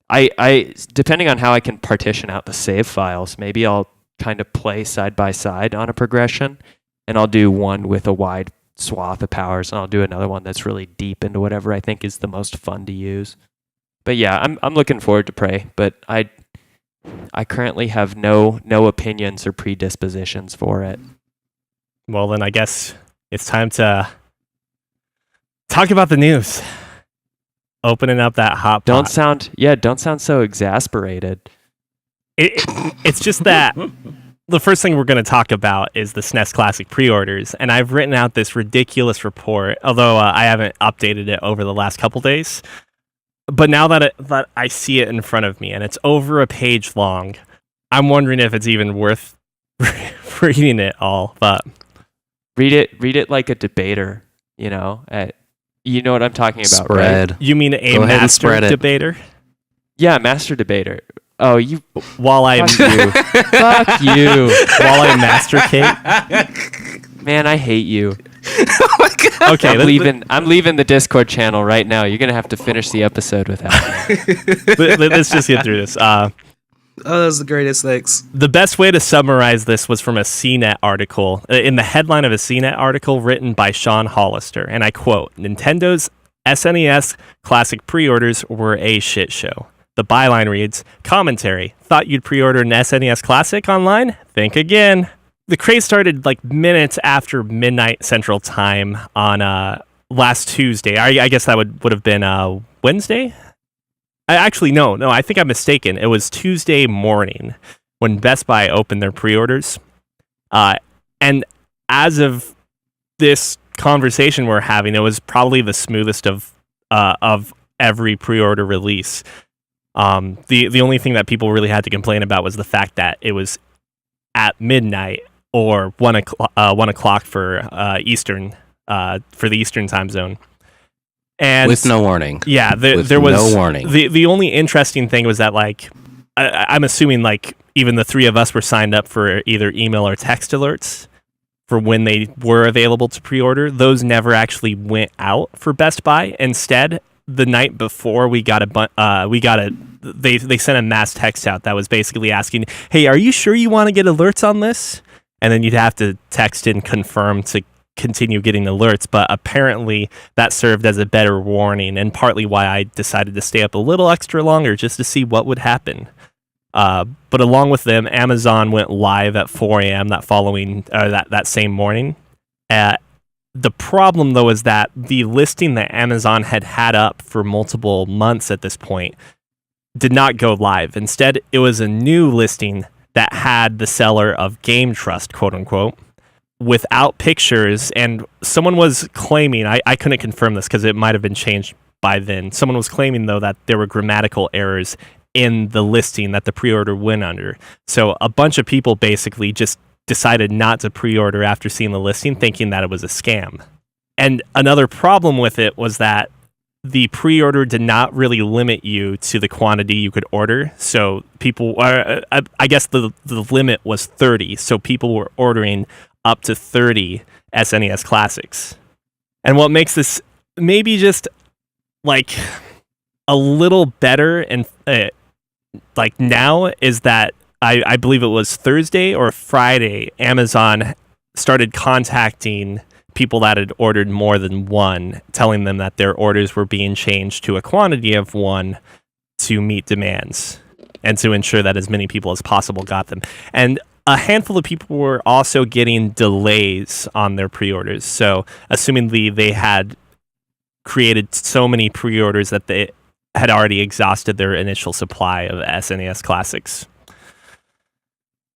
I depending on how I can partition out the save files, maybe I'll kind of play side by side on a progression, and I'll do one with a wide swath of powers, and I'll do another one that's really deep into whatever I think is the most fun to use. But yeah, I'm looking forward to Prey, but I currently have no opinions or predispositions for it. Well, then I guess it's time to talk about the news. Opening up that hot pot. Don't sound so exasperated. It's just that the first thing we're going to talk about is the SNES Classic Preorders, and I've written out this ridiculous report, although I haven't updated it over the last couple days. But now that I see it in front of me, and it's over a page long, I'm wondering if it's even worth reading it all. But read it like a debater, you know. You know what I'm talking about, Spread. right? You mean a master debater? Yeah, master debater. Oh, you. While I Fuck you. Fuck you. While I masturcate. Man, I hate you. Oh my god. Okay, I'm leaving the Discord channel right now. You're gonna have to finish the episode without me. Let's just get through this. Oh, that was the greatest. Thanks. The best way to summarize this was from a CNET article. In the headline of a CNET article written by Sean Hollister, and I quote, "Nintendo's SNES Classic pre-orders were a shit show." The byline reads, "Commentary. Thought you'd pre-order an SNES Classic online? Think again." The craze started like minutes after midnight Central Time on last Tuesday. I guess that would have been Wednesday? Actually, no, I think I'm mistaken. It was Tuesday morning when Best Buy opened their pre-orders. And as of this conversation we're having, it was probably the smoothest of every pre-order release. The only thing that people really had to complain about was the fact that it was at midnight or 1 o'clock for Eastern, for the Eastern time zone. And with no warning. Yeah, there was no warning. The only interesting thing was that, like, I'm assuming, like, even the three of us were signed up for either email or text alerts for when they were available to pre-order. Those never actually went out for Best Buy. Instead, the night before, they sent a mass text out that was basically asking, "Hey, are you sure you want to get alerts on this?" And then you'd have to text and confirm to continue getting alerts, but apparently that served as a better warning, and partly why I decided to stay up a little extra longer just to see what would happen. But along with them, Amazon went live at 4 a.m. that same morning. The problem, though, is that the listing that Amazon had up for multiple months at this point did not go live. Instead, it was a new listing that had the seller of Game Trust, quote unquote, without pictures. And someone was claiming, I couldn't confirm this because it might have been changed by then. Someone was claiming, though, that there were grammatical errors in the listing that the pre-order went under. So a bunch of people basically just decided not to pre-order after seeing the listing, thinking that it was a scam. And another problem with it was that the pre-order did not really limit you to the quantity you could order. So people, I guess the limit was 30. So people were ordering up to 30 SNES Classics. And what makes this maybe just like a little better and like now is that I believe it was Thursday or Friday, Amazon started contacting people that had ordered more than one, telling them that their orders were being changed to a quantity of one to meet demands and to ensure that as many people as possible got them. And a handful of people were also getting delays on their pre-orders. So, assumingly they had created so many pre-orders that they had already exhausted their initial supply of SNES classics.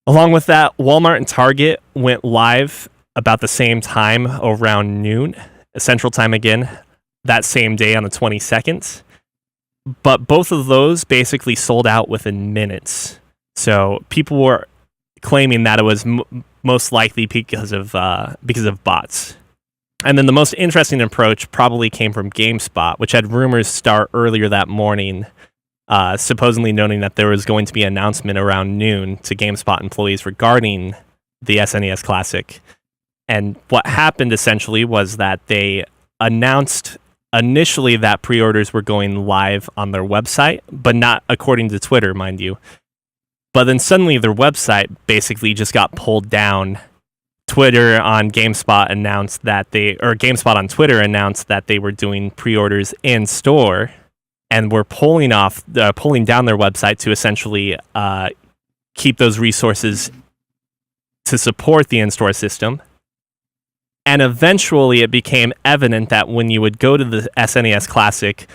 Along with that, Walmart and Target went live about the same time, around noon, Central Time again, that same day on the 22nd. But both of those basically sold out within minutes. So people were claiming that it was most likely because of bots. And then the most interesting approach probably came from GameSpot, which had rumors start earlier that morning, supposedly noting that there was going to be an announcement around noon to GameSpot employees regarding the SNES Classic. And what happened essentially was that they announced initially that pre-orders were going live on their website, but not according to Twitter, mind you. But then suddenly their website basically just got pulled down. Twitter on GameSpot announced that GameSpot on Twitter announced that they were doing pre-orders in store and were pulling down their website to essentially keep those resources to support the in-store system. And eventually it became evident that when you would go to the SNES Classic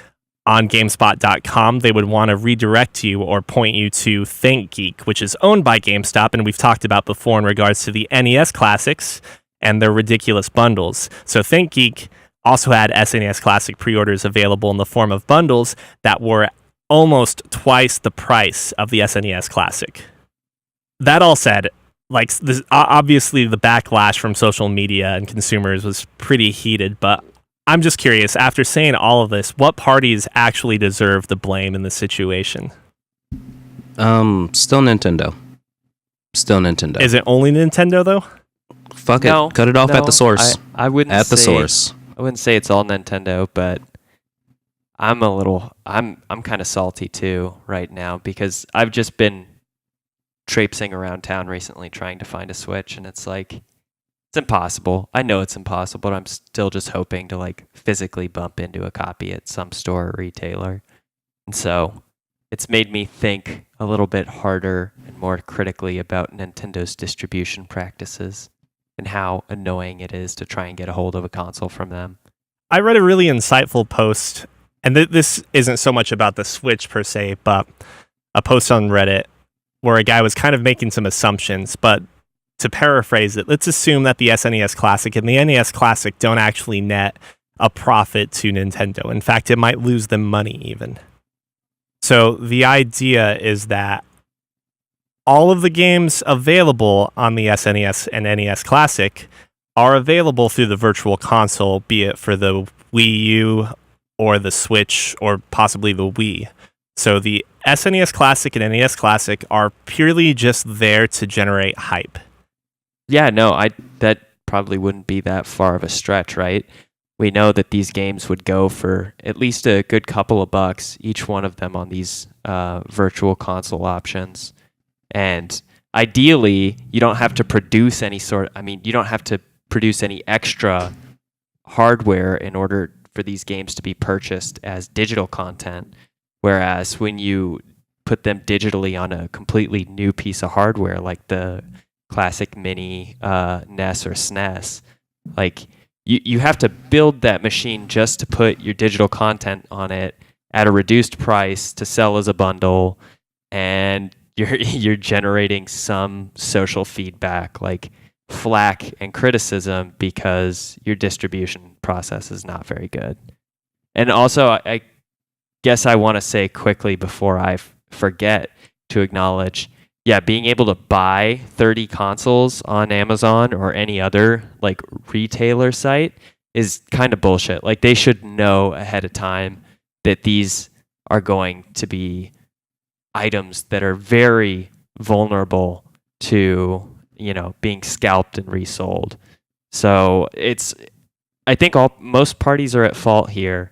on GameSpot.com, they would want to redirect you or point you to ThinkGeek, which is owned by GameStop, and we've talked about before in regards to the NES Classics and their ridiculous bundles. So ThinkGeek also had SNES Classic pre-orders available in the form of bundles that were almost twice the price of the SNES Classic. That all said, obviously the backlash from social media and consumers was pretty heated, but I'm just curious, after saying all of this, what parties actually deserve the blame in this situation? Still Nintendo. Is it only Nintendo, though? Fuck it. Cut it off at the source. I wouldn't at the say, source. I wouldn't say it's all Nintendo, but I'm kind of salty too right now because I've just been traipsing around town recently trying to find a Switch, and it's like, it's impossible. I know it's impossible, but I'm still just hoping to physically bump into a copy at some store or retailer. And so it's made me think a little bit harder and more critically about Nintendo's distribution practices and how annoying it is to try and get a hold of a console from them. I read a really insightful post, and this isn't so much about the Switch per se, but a post on Reddit where a guy was kind of making some assumptions, but to paraphrase it, let's assume that the SNES Classic and the NES Classic don't actually net a profit to Nintendo. In fact, it might lose them money even. So the idea is that all of the games available on the SNES and NES Classic are available through the Virtual Console, be it for the Wii U or the Switch or possibly the Wii. So the SNES Classic and NES Classic are purely just there to generate hype. Yeah, no, that probably wouldn't be that far of a stretch, right? We know that these games would go for at least a good couple of bucks, each one of them on these virtual console options. And ideally, you don't have to produce any extra hardware in order for these games to be purchased as digital content. Whereas when you put them digitally on a completely new piece of hardware, like the classic mini NES or SNES, you have to build that machine just to put your digital content on it at a reduced price to sell as a bundle, and you're generating some social feedback like flack and criticism because your distribution process is not very good. And also, I guess I want to say quickly before I forget to acknowledge, being able to buy 30 consoles on Amazon or any other retailer site is kind of bullshit. They should know ahead of time that these are going to be items that are very vulnerable to, being scalped and resold. So I think most parties are at fault here.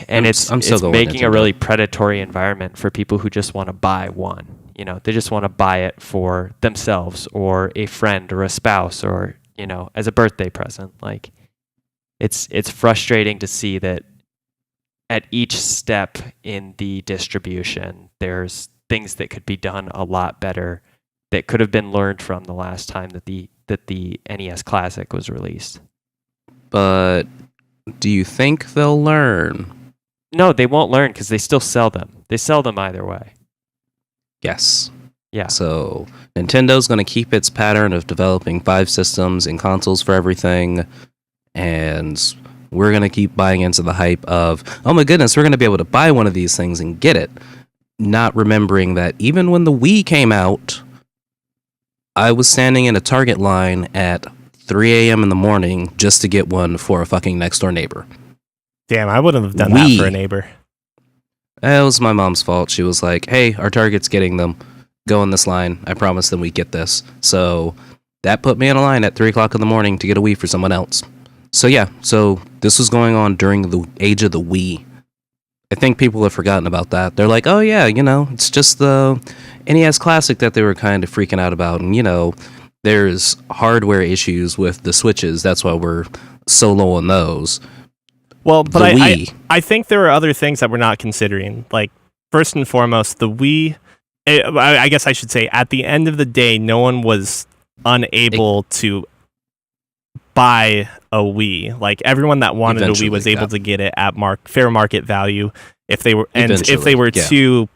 And it's making a really predatory environment for people who just want to buy one. They just want to buy it for themselves or a friend or a spouse or, as a birthday present. It's frustrating to see that at each step in the distribution, there's things that could be done a lot better that could have been learned from the last time that the NES Classic was released. But do you think they'll learn? No, they won't learn because they still sell them. They sell them either way. Yes. Yeah. So Nintendo's going to keep its pattern of developing 5 systems and consoles for everything, and we're going to keep buying into the hype of, oh my goodness, we're going to be able to buy one of these things and get it. Not remembering that even when the Wii came out, I was standing in a Target line at 3 a.m. in the morning just to get one for a fucking next door neighbor. Damn, I wouldn't have done that for a neighbor. It was my mom's fault. She was like, hey, our Target's getting them. Go in this line. I promise them we get this. So that put me in a line at 3 o'clock in the morning to get a Wii for someone else. So yeah, so this was going on during the age of the Wii. I think people have forgotten about that. They're like, oh yeah, it's just the NES Classic that they were kind of freaking out about. And there's hardware issues with the Switches. That's why we're so low on those. Well, but I think there are other things that we're not considering. Like, first and foremost, the Wii, I guess I should say, at the end of the day, no one was unable to buy a Wii. Like, everyone that wanted a Wii was able to get it at fair market value. If they were too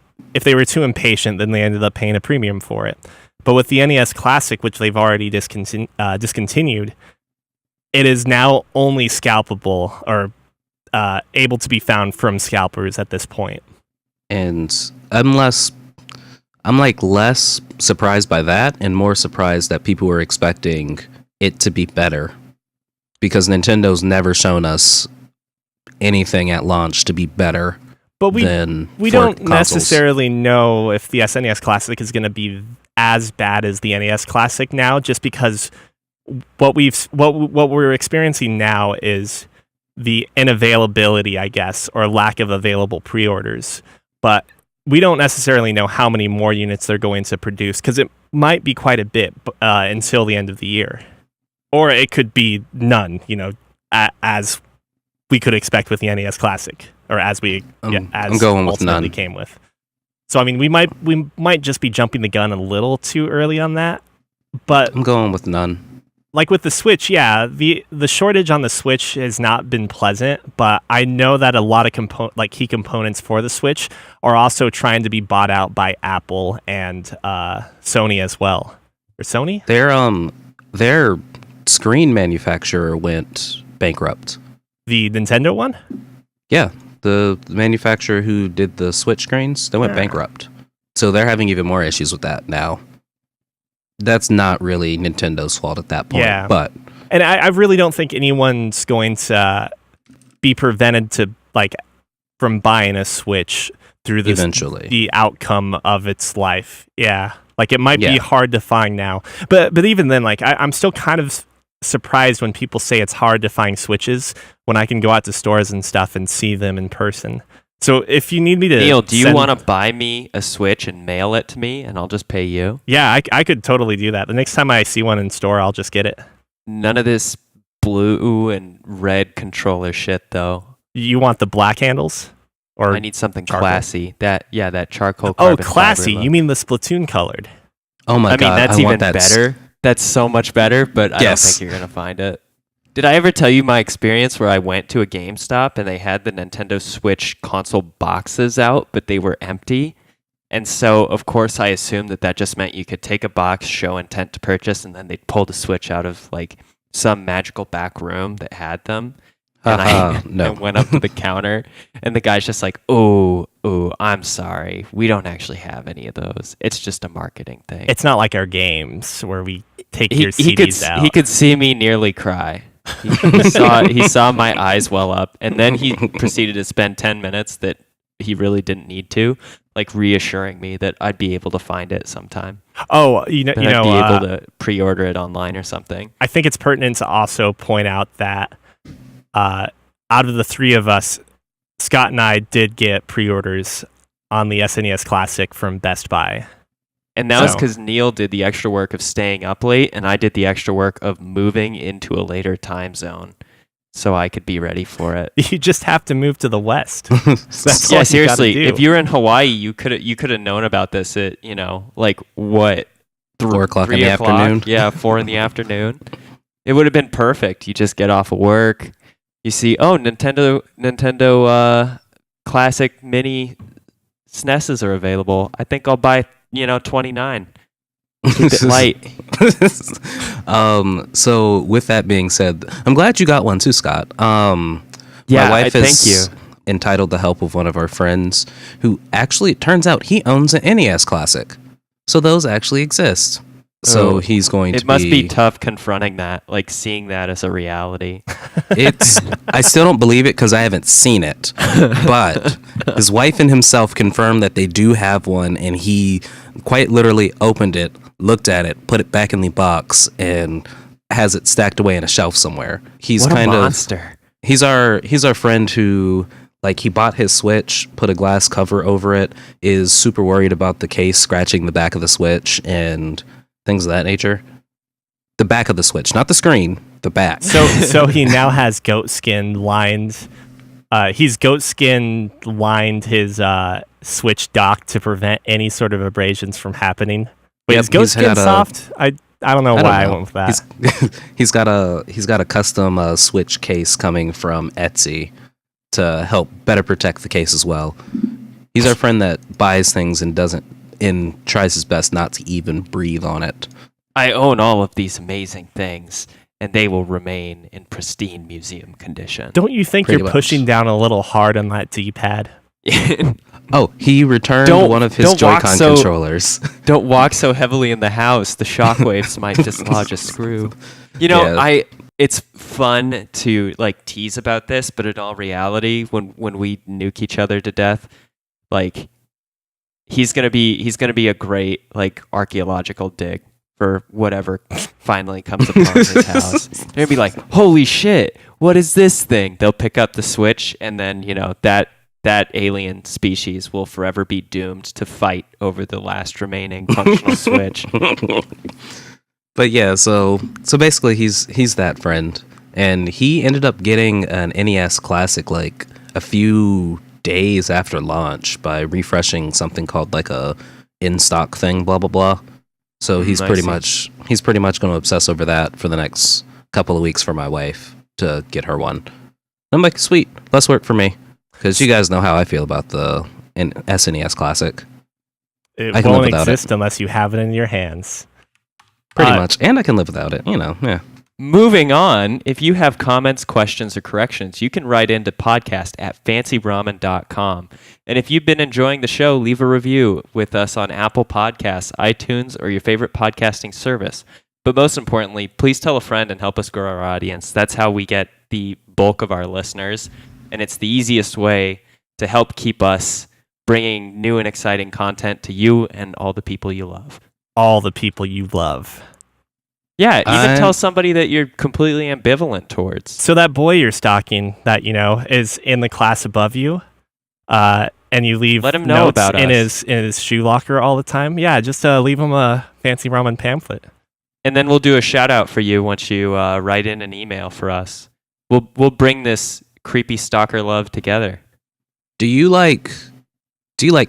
impatient, then they ended up paying a premium for it. But with the NES Classic, which they've already discontinued, it is now only scalpable or able to be found from scalpers at this point. And I'm less surprised by that and more surprised that people were expecting it to be better, because Nintendo's never shown us anything at launch to be better. But we don't consoles. Necessarily know if the SNES Classic is going to be as bad as the NES Classic now, just because what we're experiencing now is the unavailability, I guess, or lack of available pre-orders. But we don't necessarily know how many more units they're going to produce, because it might be quite a bit until the end of the year. Or it could be none, as we could expect with the NES Classic, or as I'm going with none. Came with. So I mean, we might just be jumping the gun a little too early on that, but I'm going with none. Like with the Switch, yeah, the shortage on the Switch has not been pleasant, but I know that a lot of key components for the Switch are also trying to be bought out by Apple and Sony as well. Or Sony? Their screen manufacturer went bankrupt. The Nintendo one? Yeah, the manufacturer who did the Switch screens, they went bankrupt. So they're having even more issues with that now. That's not really Nintendo's fault at that point. Yeah. But and I really don't think anyone's going to be prevented from buying a Switch through this, eventually, the outcome of its life. Yeah. Like, it might be hard to find now. But even then, I'm still kind of surprised when people say it's hard to find Switches when I can go out to stores and stuff and see them in person. So if you need me to... Neil, do you want to buy me a Switch and mail it to me, and I'll just pay you? Yeah, I could totally do that. The next time I see one in store, I'll just get it. None of this blue and red controller shit, though. You want the black handles? Or I need something classy. That charcoal carbon classy. You mean the Splatoon colored? Oh my god, that's even better. That's so much better, but I don't think you're going to find it. Did I ever tell you my experience where I went to a GameStop and they had the Nintendo Switch console boxes out, but they were empty? And so, of course, I assumed that just meant you could take a box, show intent to purchase, and then they'd pull the Switch out of some magical back room that had them. And I went up to the counter, and the guy's just like, "Oh, I'm sorry. We don't actually have any of those. It's just a marketing thing." It's not like our games where we take your CDs out. He could see me nearly cry. He saw my eyes well up, and then he proceeded to spend 10 minutes that he really didn't need to, reassuring me that I'd be able to find it sometime. Oh, I'd be able to pre-order it online or something. I think it's pertinent to also point out that out of the three of us, Scott and I did get pre-orders on the SNES Classic from Best Buy. And that was because Neil did the extra work of staying up late, and I did the extra work of moving into a later time zone so I could be ready for it. You just have to move to the West. Yeah, seriously. If you were in Hawaii, you could have known about this at, 4 o'clock in 3 the o'clock. afternoon. Yeah, 4 in the afternoon. It would have been perfect. You just get off of work. You see, Nintendo Classic Mini SNESs are available. I think I'll buy 29. Keep it light. So with that being said, I'm glad you got one too, Scott. My wife thank you. entitled the help of one of our friends who actually, it turns out he owns an NES Classic. So those actually exist. So he's going to It must be tough confronting that, like seeing that as a reality. I still don't believe it because I haven't seen it. But his wife and himself confirmed that they do have one, and he quite literally opened it, looked at it, put it back in the box, and has it stacked away in a shelf somewhere. He's What a kind of monster. He's our friend who, like, he bought his Switch, put a glass cover over it, is super worried about the case scratching the back of the Switch and things of that nature. The back of the Switch, not the screen, the back. So he now has goat skin lined. He's goat skin lined his Switch dock to prevent any sort of abrasions from happening. Wait, Yep, is goat skin soft? I don't know why I went with that. He's got a custom Switch case coming from Etsy to help better protect the case as well. He's our friend that buys things and tries his best not to even breathe on it. I own all of these amazing things, and they will remain in pristine museum condition. Don't you think Pretty you're much. pushing down a little hard on that D-pad? Oh, he returned one of his Joy-Con controllers. Don't walk so heavily in the house. The shockwaves might dislodge a screw. Yeah. It's fun to like tease about this, but in all reality, when we nuke each other to death, like he's gonna be a great like archaeological dig for whatever finally comes upon his house. They're gonna be like, holy shit, what is this thing? They'll pick up the Switch, and then that alien species will forever be doomed to fight over the last remaining functional Switch. But yeah, so basically he's that friend, and he ended up getting an NES Classic like a few days after launch by refreshing something called like a in stock thing, blah blah blah. So he's pretty much going to obsess over that for the next couple of weeks for my wife to get her one. I'm like, sweet, less work for me, because you guys know how I feel about the SNES Classic. It I can won't live without exist unless you have it in your hands. Pretty much, and I can live without it. Yeah. Moving on, if you have comments, questions, or corrections, you can write into podcast@fancyramen.com. And if you've been enjoying the show, leave a review with us on Apple Podcasts, iTunes, or your favorite podcasting service. But most importantly, please tell a friend and help us grow our audience. That's how we get the bulk of our listeners, and it's the easiest way to help keep us bringing new and exciting content to you and all the people you love. All the people you love. Yeah, even tell somebody that you're completely ambivalent towards. So that boy you're stalking that, is in the class above you, and you leave Let him know notes about in us. his shoe locker all the time. Yeah, just leave him a Fancy Ramen pamphlet. And then we'll do a shout out for you once you write in an email for us. We'll bring this creepy stalker love together. Do you like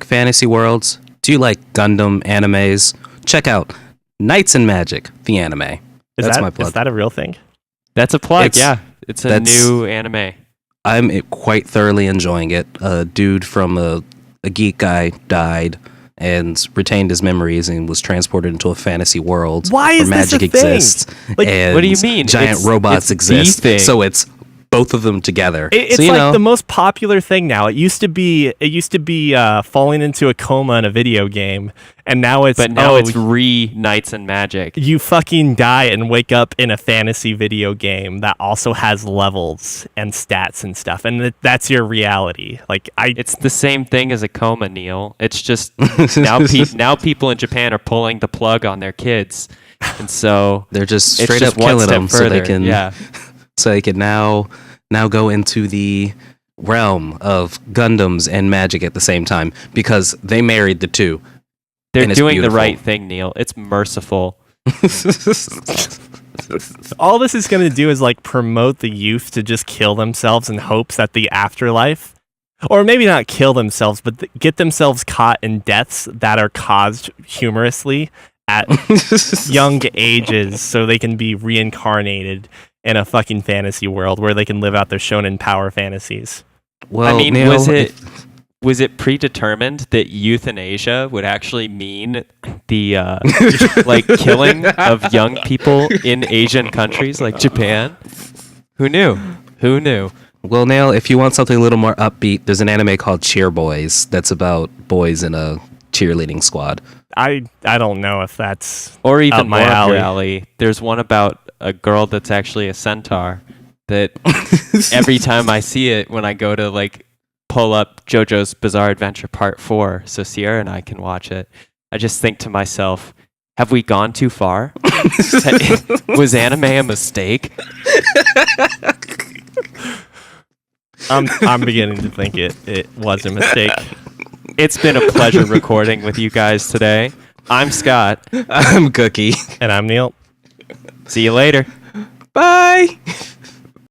fantasy worlds? Do you like Gundam animes? Check out Knights and Magic, the anime. That's my plug. Is that a real thing? That's a plug, yeah. It's a new anime. I'm quite thoroughly enjoying it. A dude from a geek guy died and retained his memories and was transported into a fantasy world Why is where this magic a thing? exists. Like, and what do you mean? Giant robots it's the exist. thing. So it's both of them together. It's so, like the most popular thing now. It used to be falling into a coma in a video game, and now it's it's Knights and Magic. you fucking die and wake up in a fantasy video game that also has levels and stats and stuff, and that's your reality. It's the same thing as a coma, Neil. It's just now people in Japan are pulling the plug on their kids, and so they're just it's straight just up one killing step them further. so they can now go into the realm of Gundams and magic at the same time because they married the two. They're and it's doing the beautiful. right thing, Neil. It's merciful. all this is going to do is promote the youth to just kill themselves in hopes that the afterlife, or maybe not kill themselves, but get themselves caught in deaths that are caused humorously at young ages so they can be reincarnated in a fucking fantasy world where they can live out their shonen power fantasies. Well, I mean, Neil, was it predetermined that euthanasia would actually mean the like killing of young people in Asian countries like Japan? Who knew? Who knew? Well, Neil, if you want something a little more upbeat, there's an anime called Cheer Boys that's about boys in a cheerleading squad. I don't know if that's Or even up my more up your alley. alley. There's one about a girl that's actually a centaur that every time I see it, when I go to like pull up JoJo's Bizarre Adventure Part 4 so Sierra and I can watch it, I just think to myself, have we gone too far? Was anime a mistake? I'm beginning to think it was a mistake. It's been a pleasure recording with you guys today. I'm Scott. I'm Cookie. And I'm Neil. See you later. Bye.